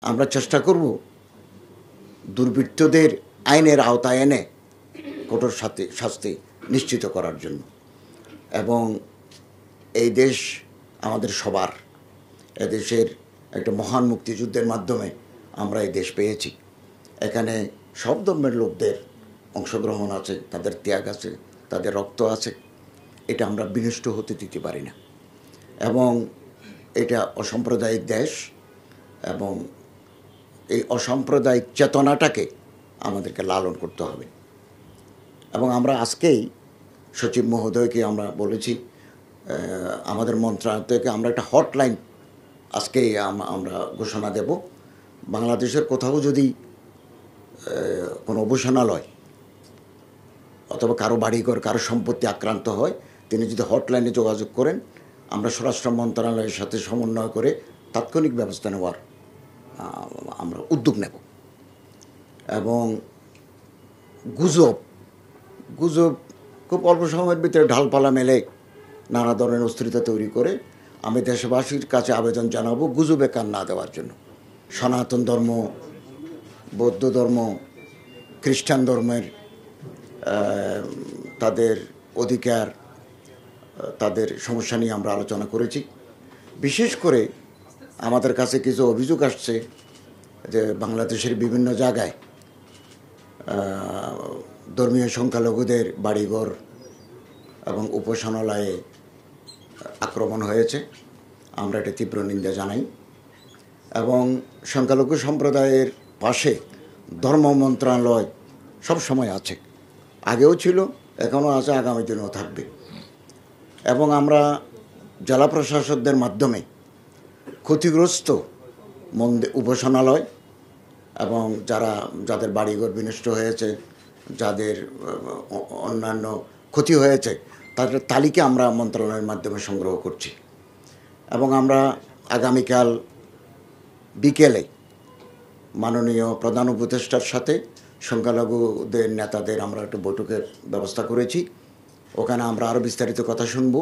আমরা চেষ্টা করব দুর্বৃত্তদের আইনের আওতায় এনে কঠোর শাস্তি নিশ্চিত করার জন্য। এবং এই দেশ আমাদের সবার, এদেশের একটা মহান মুক্তিযুদ্ধের মাধ্যমে আমরা এই দেশ পেয়েছি। এখানে সব ধর্মের লোকদের অংশগ্রহণ আছে, তাদের ত্যাগ আছে, তাদের রক্ত আছে। এটা আমরা বিনষ্ট হতে দিতে পারি না। এবং এটা অসাম্প্রদায়িক দেশ, এবং এই অসাম্প্রদায়িক চেতনাটাকে আমাদেরকে লালন করতে হবে। এবং আমরা আজকেই সচিব মহোদয়কে আমরা বলেছি, আমাদের মন্ত্রণালয় থেকে আমরা একটা হটলাইন আজকেই আমরা ঘোষণা দেব। বাংলাদেশের কোথাও যদি কোনো অবসনালয় অথবা কারো বাড়িঘর, কারো সম্পত্তি আক্রান্ত হয়, তিনি যদি হটলাইনে যোগাযোগ করেন, আমরা স্বরাষ্ট্র মন্ত্রণালয়ের সাথে সমন্বয় করে তাৎক্ষণিক ব্যবস্থা নেওয়ার আমরা উদ্যোগ নেব। এবং গুজব খুব অল্প সময়ের ভিতরে ঢালপালা মেলে নানা ধরনের অস্থিরতা তৈরি করে। আমি দেশবাসীর কাছে আবেদন জানাবো গুজবে কান না দেওয়ার জন্য। সনাতন ধর্ম, বৌদ্ধ ধর্ম, খ্রিস্টান ধর্মের তাদের অধিকার, তাদের সমস্যা নিয়ে আমরা আলোচনা করেছি। বিশেষ করে আমাদের কাছে কিছু অভিযোগ আসছে যে বাংলাদেশের বিভিন্ন জায়গায় ধর্মীয় সংখ্যালঘুদের বাড়িঘর এবং উপাসনালয়ে আক্রমণ হয়েছে। আমরা এটা তীব্র নিন্দা জানাই। এবং সংখ্যালঘু সম্প্রদায়ের পাশে ধর্ম মন্ত্রণালয় সব সময় আছে, আগেও ছিল, এখনও আছে, আগামী দিনেও থাকবে। এবং আমরা জেলা প্রশাসকদের মাধ্যমে ক্ষতিগ্রস্ত উপাসনালয় এবং যাদের বাড়িঘর বিনষ্ট হয়েছে, যাদের অন্যান্য ক্ষতি হয়েছে, তাদের তালিকা আমরা মন্ত্রণালয়ের মাধ্যমে সংগ্রহ করছি। এবং আমরা আগামীকাল বিকেলে মাননীয় প্রধান উপদেষ্টার সাথে সংখ্যালঘুদের নেতাদের আমরা একটা বৈঠকের ব্যবস্থা করেছি। ওখানে আমরা আরও বিস্তারিত কথা শুনব।